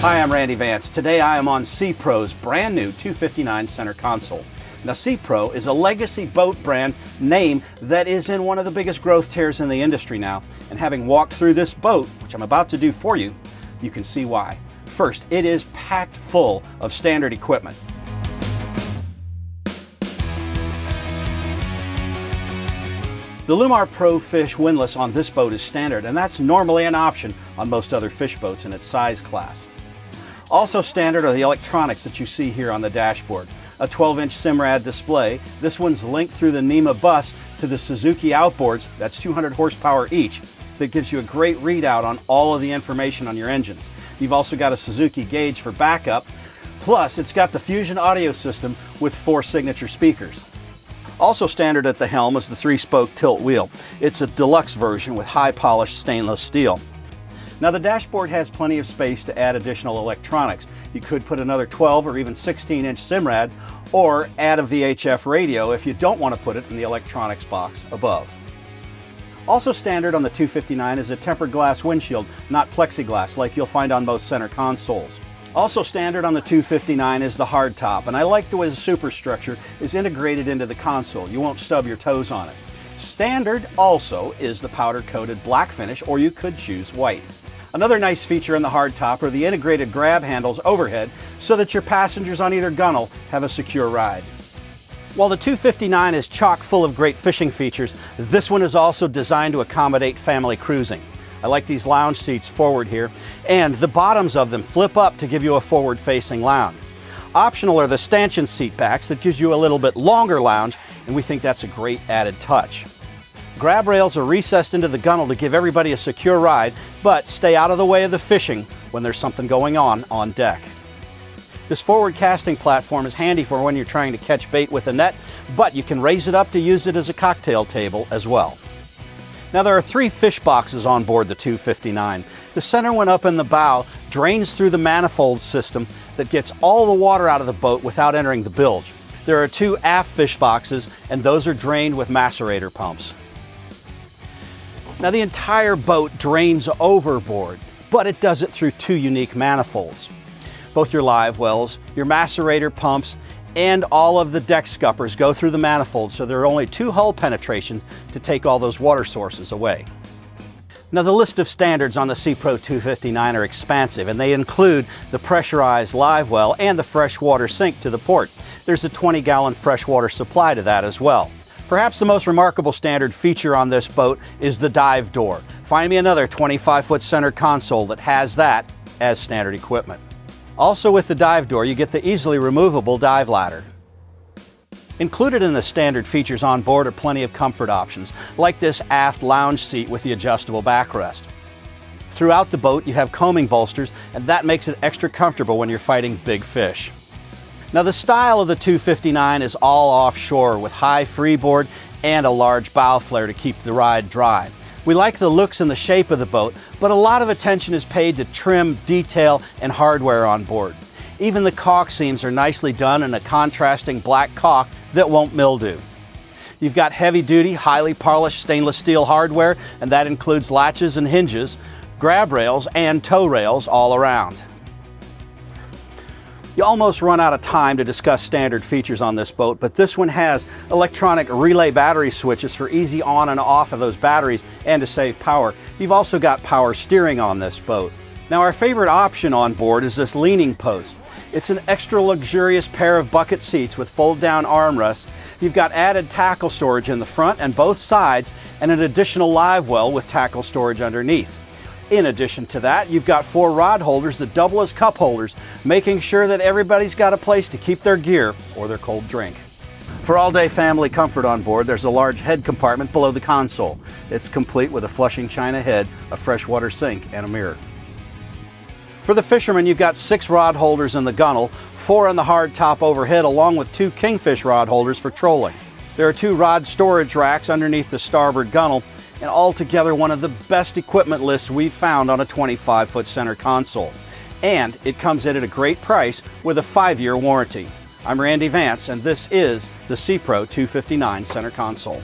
Hi, I'm Randy Vance. Today I am on Sea Pro's brand new 259 center console. Now, Sea Pro is a legacy boat brand name that is in one of the biggest growth tears in the industry now. And having walked through this boat, which I'm about to do for you, you can see why. First, it is packed full of standard equipment. The Lumar Pro Fish windlass on this boat is standard, and that's normally an option on most other fish boats in its size class. Also standard are the electronics that you see here on the dashboard. A 12-inch Simrad display. This one's linked through the NEMA bus to the Suzuki outboards. That's 200 horsepower each. That gives you a great readout on all of the information on your engines. You've also got a Suzuki gauge for backup. Plus, it's got the Fusion audio system with 4 signature speakers. Also standard at the helm is the 3-spoke tilt wheel. It's a deluxe version with high polished stainless steel. Now, the dashboard has plenty of space to add additional electronics. You could put another 12 or even 16-inch Simrad or add a VHF radio if you don't want to put it in the electronics box above. Also standard on the 259 is a tempered glass windshield, not plexiglass like you'll find on most center consoles. Also standard on the 259 is the hardtop, and I like the way the superstructure is integrated into the console. You won't stub your toes on it. Standard also is the powder-coated black finish, or you could choose white. Another nice feature on the hardtop are the integrated grab handles overhead so that your passengers on either gunnel have a secure ride. While the 259 is chock full of great fishing features, this one is also designed to accommodate family cruising. I like these lounge seats forward here, and the bottoms of them flip up to give you a forward-facing lounge. Optional are the stanchion seat backs that gives you a little bit longer lounge, and we think that's a great added touch. Grab rails are recessed into the gunnel to give everybody a secure ride, but stay out of the way of the fishing when there's something going on deck. This forward casting platform is handy for when you're trying to catch bait with a net, but you can raise it up to use it as a cocktail table as well. Now, there are 3 fish boxes on board the 259. The center one up in the bow drains through the manifold system that gets all the water out of the boat without entering the bilge. There are 2 aft fish boxes, and those are drained with macerator pumps. Now, the entire boat drains overboard, but it does it through 2 unique manifolds. Both your live wells, your macerator pumps, and all of the deck scuppers go through the manifold, so there are only 2 hull penetrations to take all those water sources away. Now, the list of standards on the Sea Pro 259 are expansive, and they include the pressurized live well and the freshwater sink to the port. There's a 20-gallon freshwater supply to that as well. Perhaps the most remarkable standard feature on this boat is the dive door. Find me another 25-foot center console that has that as standard equipment. Also, with the dive door, you get the easily removable dive ladder. Included in the standard features on board are plenty of comfort options, like this aft lounge seat with the adjustable backrest. Throughout the boat, you have coaming bolsters, and that makes it extra comfortable when you're fighting big fish. Now, the style of the 259 is all offshore with high freeboard and a large bow flare to keep the ride dry. We like the looks and the shape of the boat, but a lot of attention is paid to trim, detail, and hardware on board. Even the caulk seams are nicely done in a contrasting black caulk that won't mildew. You've got heavy-duty, highly polished stainless steel hardware, and that includes latches and hinges, grab rails, and tow rails all around. You almost run out of time to discuss standard features on this boat, but this one has electronic relay battery switches for easy on and off of those batteries and to save power. You've also got power steering on this boat. Now, our favorite option on board is this leaning post. It's an extra luxurious pair of bucket seats with fold-down armrests. You've got added tackle storage in the front and both sides, and an additional live well with tackle storage underneath. In addition to that, you've got 4 rod holders that double as cup holders, making sure that everybody's got a place to keep their gear or their cold drink. For all-day family comfort on board, there's a large head compartment below the console. It's complete with a flushing china head, a freshwater sink, and a mirror. For the fishermen, you've got 6 rod holders in the gunnel, 4 on the hard top overhead, along with 2 kingfish rod holders for trolling. There are 2 rod storage racks underneath the starboard gunnel, and altogether one of the best equipment lists we've found on a 25-foot center console. And it comes in at a great price with a 5-year warranty. I'm Randy Vance, and this is the Sea Pro 259 center console.